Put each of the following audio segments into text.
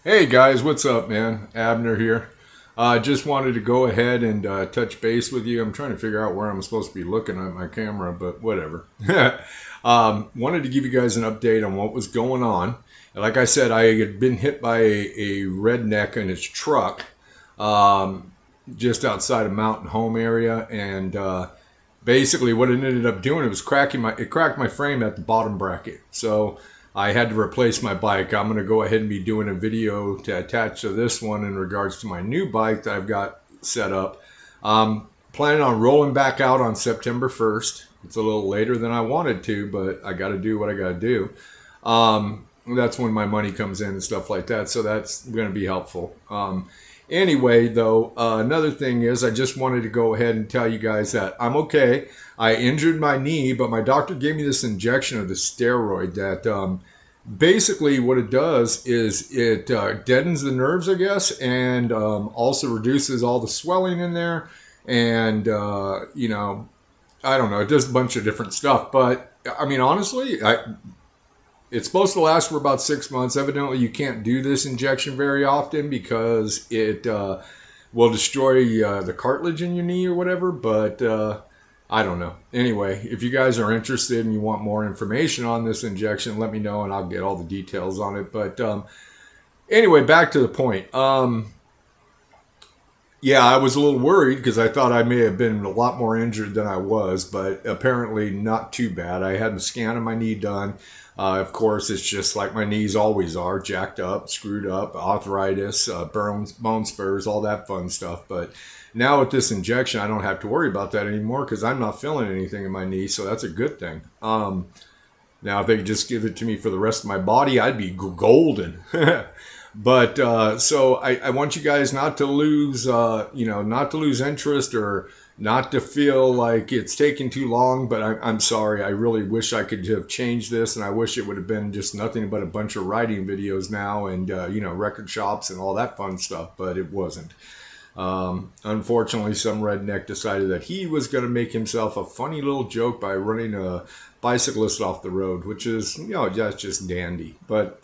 Hey guys, what's up, man? Abner here. Just wanted to go ahead and touch base with you. I'm trying to figure out where I'm supposed to be looking at my camera, but whatever. Wanted to give you guys an update on what was going on. Like I said, I had been hit by a redneck in his truck um, just outside of Mountain Home area, and basically what it ended up doing, it cracked my frame at the bottom bracket. So I had to replace my bike. I'm going to go ahead and be doing a video to attach to this one in regards to my new bike that I've got set up. Planning on rolling back out on September 1st. It's a little later than I wanted to, but I got to do what I got to do. That's when my money comes in and stuff like that. So that's going to be helpful. Anyway, though, another thing is I just wanted to go ahead and tell you guys that I'm okay. I injured my knee, but my doctor gave me this injection of the steroid that basically what it does is it deadens the nerves, I guess, and also reduces all the swelling in there. And, I don't know, it does a bunch of different stuff. But, I mean, honestly, it's supposed to last for about 6 months. Evidently, you can't do this injection very often because it will destroy the cartilage in your knee or whatever. But I don't know. Anyway, if you guys are interested and you want more information on this injection, let me know and I'll get all the details on it. But anyway, back to the point. Yeah, I was a little worried because I thought I may have been a lot more injured than I was, but apparently not too bad. I had a scan of my knee done. Of course, it's just like my knees always are, jacked up, screwed up, arthritis, bone spurs, all that fun stuff. But now with this injection, I don't have to worry about that anymore because I'm not feeling anything in my knee, so that's a good thing. Now, if they could just give it to me for the rest of my body, I'd be golden. But so I want you guys not to lose, not to lose interest or not to feel like it's taking too long. But I'm sorry. I really wish I could have changed this, and I wish it would have been just nothing but a bunch of riding videos now and record shops and all that fun stuff. But it wasn't. Unfortunately, some redneck decided that he was going to make himself a funny little joke by running a bicyclist off the road, which is that's just dandy. But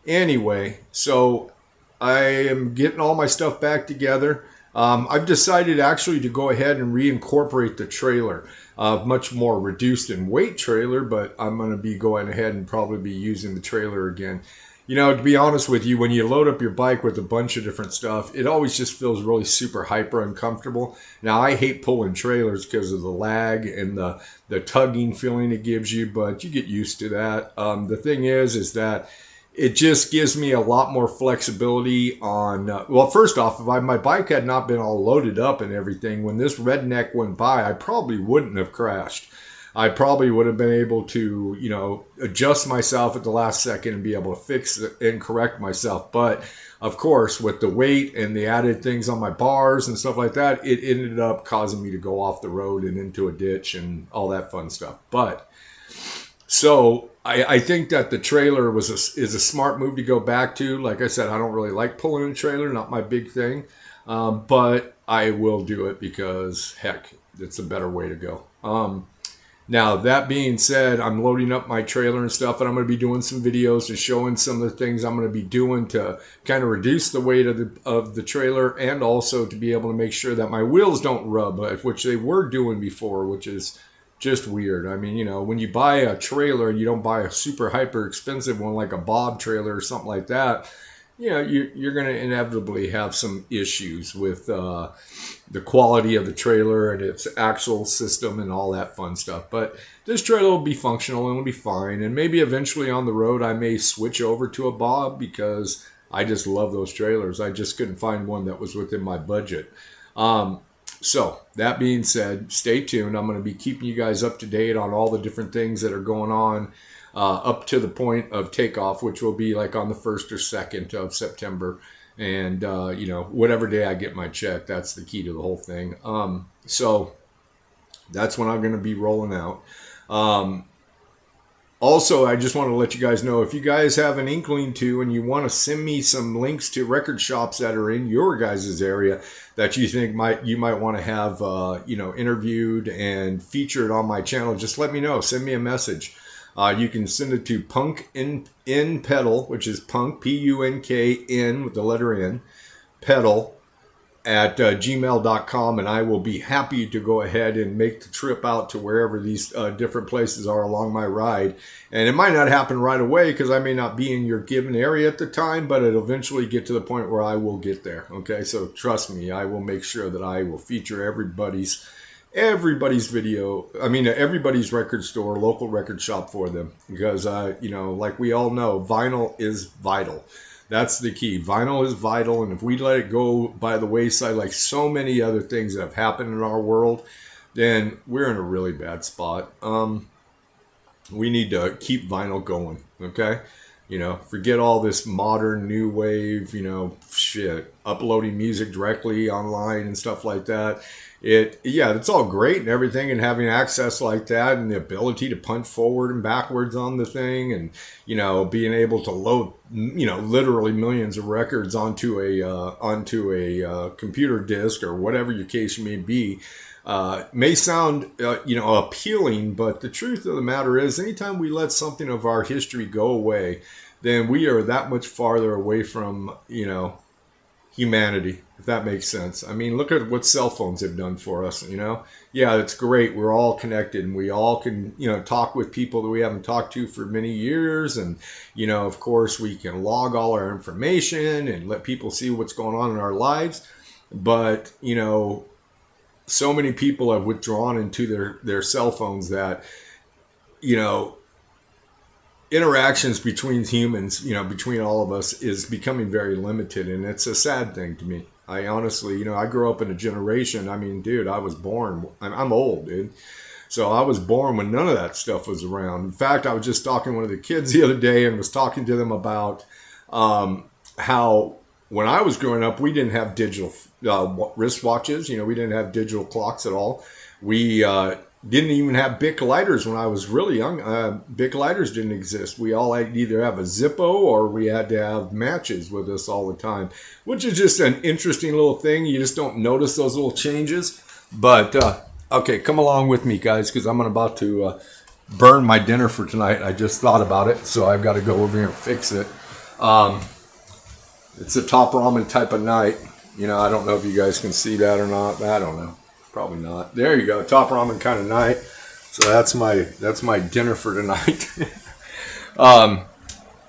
anyway, so I am getting all my stuff back together. I've decided actually to go ahead and reincorporate the trailer. Much more reduced in weight trailer, but I'm going to be going ahead and probably be using the trailer again. To be honest with you, when you load up your bike with a bunch of different stuff, it always just feels really super hyper uncomfortable. Now, I hate pulling trailers because of the lag and the tugging feeling it gives you, but you get used to that. The thing is that it just gives me a lot more flexibility on, well, first off, if my bike had not been all loaded up and everything, when this redneck went by, I probably wouldn't have crashed. I probably would have been able to, adjust myself at the last second and be able to fix it and correct myself. But of course, with the weight and the added things on my bars and stuff like that, it ended up causing me to go off the road and into a ditch and all that fun stuff. But so I think that the trailer is a smart move to go back to. Like I said, I don't really like pulling a trailer, not my big thing. But I will do it because, heck, it's a better way to go. Now, that being said, I'm loading up my trailer and stuff, and I'm going to be doing some videos and showing some of the things I'm going to be doing to kind of reduce the weight of the trailer and also to be able to make sure that my wheels don't rub, which they were doing before, which is just weird. I mean, when you buy a trailer and you don't buy a super hyper expensive one like a Bob trailer or something like that, you're going to inevitably have some issues with the quality of the trailer and its axle system and all that fun stuff. But this trailer will be functional and it'll be fine. And maybe eventually on the road I may switch over to a Bob because I just love those trailers. I just couldn't find one that was within my budget. So that being said, stay tuned. I'm going to be keeping you guys up to date on all the different things that are going on up to the point of takeoff, which will be like on the 1st or 2nd of September. And, whatever day I get my check, that's the key to the whole thing. So that's when I'm going to be rolling out. Also, I just want to let you guys know, if you guys have an inkling to and you want to send me some links to record shops that are in your guys' area that you think you might want to have interviewed and featured on my channel, just let me know. Send me a message. You can send it to PunkN'Pedal, which is punk, P-U-N-K-N with the letter N, pedal, at gmail.com, and I will be happy to go ahead and make the trip out to wherever these different places are along my ride. And it might not happen right away because I may not be in your given area at the time, but it'll eventually get to the point where I will get there. Okay, so trust me, I will make sure that I will feature everybody's video. I mean, everybody's record store, local record shop for them, because like we all know, vinyl is vital. That's the key. Vinyl is vital, and if we let it go by the wayside like so many other things that have happened in our world, then we're in a really bad spot. We need to keep vinyl going, okay? Forget all this modern new wave, shit, uploading music directly online and stuff like that. It's all great and everything, and having access like that and the ability to punch forward and backwards on the thing, and being able to load literally millions of records onto a computer disk or whatever your case may be, may sound appealing, but the truth of the matter is, anytime we let something of our history go away, then we are that much farther away from humanity, if that makes sense. I mean, look at what cell phones have done for us. Yeah, it's great. We're all connected, and we all can talk with people that we haven't talked to for many years, and of course we can log all our information and let people see what's going on in our lives. But so many people have withdrawn into their cell phones that interactions between humans, between all of us, is becoming very limited, and it's a sad thing to me. I honestly, I grew up in a generation. I mean, dude, I was born. I'm old, dude. So I was born when none of that stuff was around. In fact, I was just talking to one of the kids the other day and was talking to them about how when I was growing up, we didn't have digital wristwatches. We didn't have digital clocks at all. We didn't even have Bic lighters when I was really young. Bic lighters didn't exist. We all had to either have a Zippo or we had to have matches with us all the time, which is just an interesting little thing. You just don't notice those little changes. But, okay, come along with me, guys, because I'm about to burn my dinner for tonight. I just thought about it, so I've got to go over here and fix it. It's a top ramen type of night. I don't know if you guys can see that or not. I don't know. Probably not. There you go. Top ramen kind of night. So that's my dinner for tonight.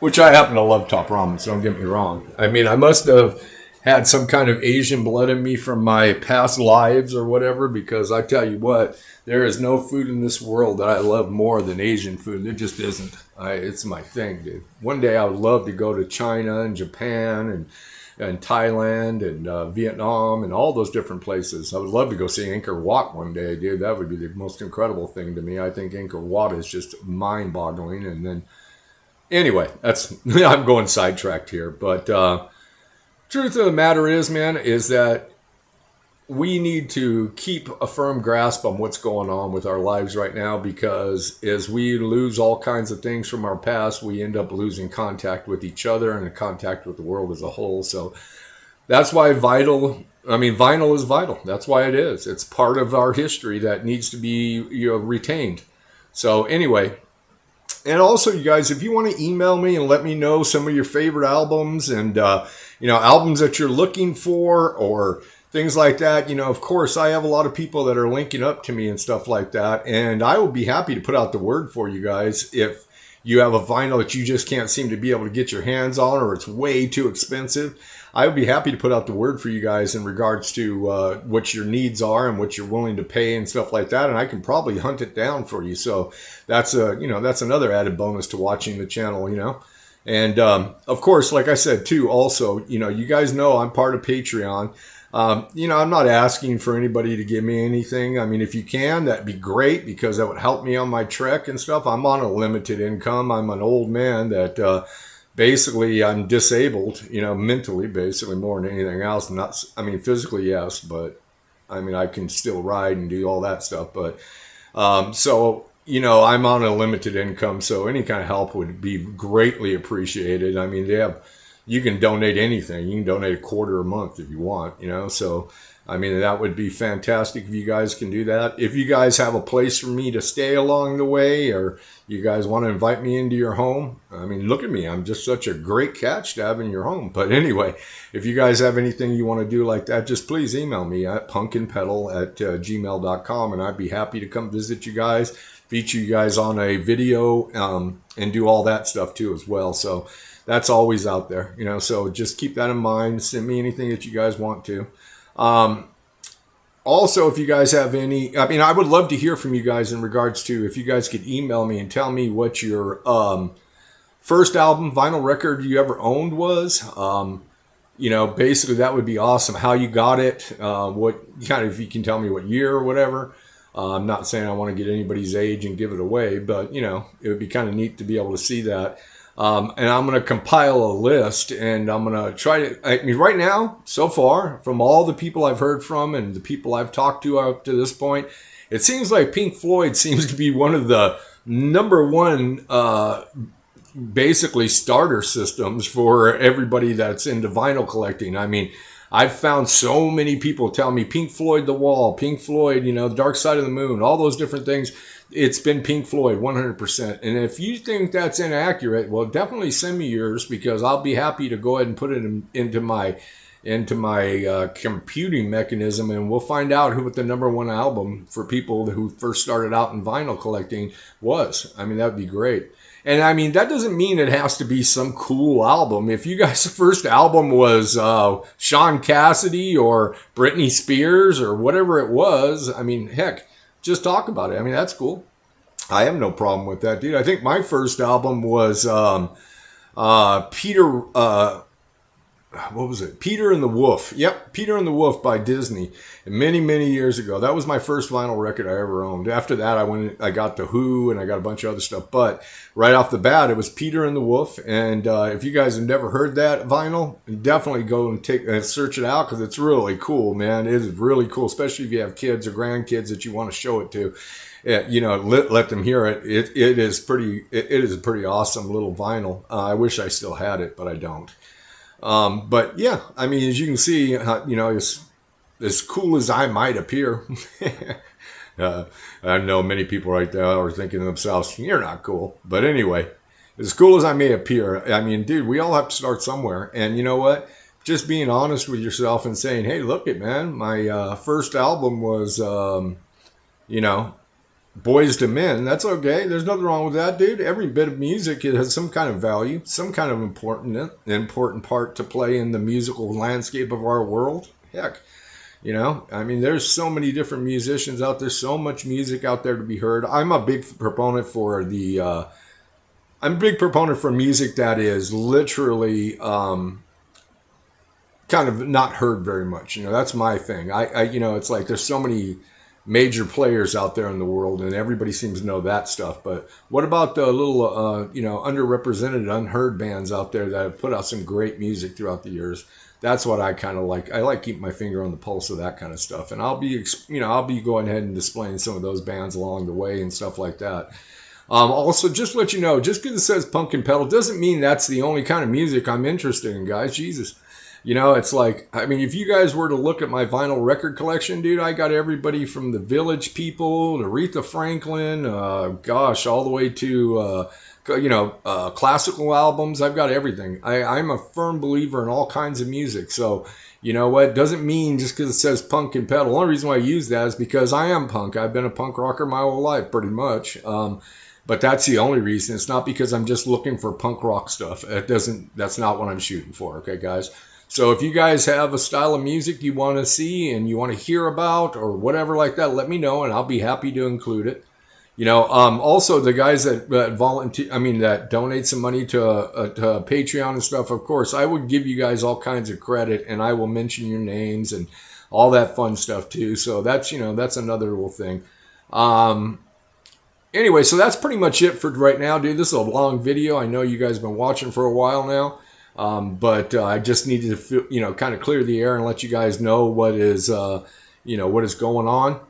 Which I happen to love top ramen, so don't get me wrong. I mean, I must have had some kind of Asian blood in me from my past lives or whatever, because I tell you what, there is no food in this world that I love more than Asian food. There just isn't. It's my thing, dude. One day I would love to go to China and Japan and Thailand and Vietnam and all those different places. I would love to go see Angkor Wat one day, dude. That would be the most incredible thing to me. I think Angkor Wat is just mind-boggling. And then, anyway, I'm going sidetracked here. But truth of the matter is, man, is that we need to keep a firm grasp on what's going on with our lives right now, because as we lose all kinds of things from our past, we end up losing contact with each other and contact with the world as a whole. So that's why vinyl is vital. That's why it is. It's part of our history that needs to be retained. So anyway, and also, you guys, if you want to email me and let me know some of your favorite albums and albums that you're looking for or things like that, of course, I have a lot of people that are linking up to me and stuff like that, and I will be happy to put out the word for you guys if you have a vinyl that you just can't seem to be able to get your hands on, or it's way too expensive. I would be happy to put out the word for you guys in regards to what your needs are and what you're willing to pay and stuff like that, and I can probably hunt it down for you. So that's that's another added bonus to watching the channel, And of course, like I said too, also, you guys know I'm part of Patreon. I'm not asking for anybody to give me anything. I mean, if you can, that'd be great, because that would help me on my trek and stuff. I'm on a limited income. I'm an old man that basically I'm disabled, mentally, basically, more than anything else. Physically, yes, but I can still ride and do all that stuff. But so, I'm on a limited income, so any kind of help would be greatly appreciated. You can donate anything. You can donate a quarter a month if you want, So I mean, that would be fantastic if you guys can do that. If you guys have a place for me to stay along the way, or you guys want to invite me into your home, I mean, look at me. I'm just such a great catch to have in your home. But anyway, if you guys have anything you want to do like that, just please email me at punknpedal@gmail.com, and I'd be happy to come visit you guys, feature you guys on a video, and do all that stuff too as well. So that's always out there, you know, so just keep that in mind. Send me anything that you guys want to. Also, if you guys have any, I mean, I would love to hear from you guys in regards to, if you guys could email me and tell me what your first album, vinyl record you ever owned was. You know, basically that would be awesome. How you got it, what kind of, if you can tell me what year or whatever. I'm not saying I want to get anybody's age and give it away, but, you know, it would be kind of neat to be able to see that. And I'm going to compile a list, and I'm going to try to, I mean, right now, so far, from all the people I've heard from and the people I've talked to up to this point, it seems like Pink Floyd seems to be one of the number one, basically starter systems for everybody that's into vinyl collecting. I mean, I've found so many people tell me Pink Floyd The Wall, Pink Floyd, you know, The Dark Side of the Moon, all those different things. It's been Pink Floyd 100%. And if you think that's inaccurate, well, definitely send me yours, because I'll be happy to go ahead and put it into my computing mechanism, and we'll find out who the number one album for people who first started out in vinyl collecting was. I mean, that'd be great. And I mean, that doesn't mean it has to be some cool album. If you guys' first album was Sean Cassidy or Britney Spears or whatever it was, I mean, heck, just talk about it. I mean, that's cool. I have no problem with that, dude. I think my first album was Peter... what was it? Peter and the Wolf. Yep, Peter and the Wolf by Disney. Many, many years ago. That was my first vinyl record I ever owned. After that, I got The Who, and I got a bunch of other stuff. But right off the bat, it was Peter and the Wolf. And if you guys have never heard that vinyl, definitely go and search it out, because it's really cool, man. It is really cool, especially if you have kids or grandkids that you want to show it to. You know, let them hear it. It is a pretty awesome little vinyl. I wish I still had it, but I don't. But yeah, I mean, as you can see, you know, as cool as I might appear, I know many people right now are thinking to themselves, you're not cool. But anyway, as cool as I may appear, I mean, dude, we all have to start somewhere. And you know what? Just being honest with yourself and saying, hey, look it, man, my first album was, you know, Boys to Men. That's okay. There's nothing wrong with that, dude. Every bit of music, it has some kind of value, some kind of important part to play in the musical landscape of our world. Heck, you know, I mean, there's so many different musicians out there, so much music out there to be heard. I'm a big proponent for music that is literally kind of not heard very much. You know, that's my thing. You know, it's like there's so many major players out there in the world, and everybody seems to know that stuff. But what about the little, you know, underrepresented, unheard bands out there that have put out some great music throughout the years? That's what I kind of like. I like keeping my finger on the pulse of that kind of stuff, and I'll be going ahead and displaying some of those bands along the way and stuff like that. Also, just to let you know, just because it says PunkN'Pedal doesn't mean that's the only kind of music I'm interested in, guys. Jesus. You know, it's like, I mean, if you guys were to look at my vinyl record collection, dude, I got everybody from the Village People to Aretha Franklin, gosh, all the way to, you know, classical albums. I've got everything. I'm a firm believer in all kinds of music. So, you know what? Doesn't mean just because it says PunkN'Pedal. The only reason why I use that is because I am punk. I've been a punk rocker my whole life, pretty much. But that's the only reason. It's not because I'm just looking for punk rock stuff. That's not what I'm shooting for. Okay, guys? So if you guys have a style of music you want to see and you want to hear about or whatever like that, let me know and I'll be happy to include it. You know, also the guys that that donate some money to Patreon and stuff, of course, I would give you guys all kinds of credit and I will mention your names and all that fun stuff too. So that's, you know, that's another little thing. Anyway, so that's pretty much it for right now, dude. This is a long video. I know you guys have been watching for a while now. But I just needed to, you know, kind of clear the air and let you guys know what is, you know, what is going on.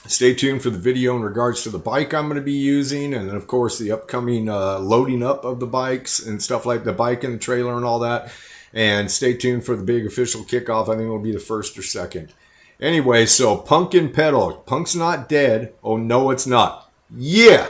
Stay tuned for the video in regards to the bike I'm going to be using. And then, of course, the upcoming loading up of the bikes and stuff like the bike and the trailer and all that. And stay tuned for the big official kickoff. I think it'll be the 1st or 2nd. Anyway, so PunkN'Pedal. Punk's not dead. Oh, no, it's not. Yeah!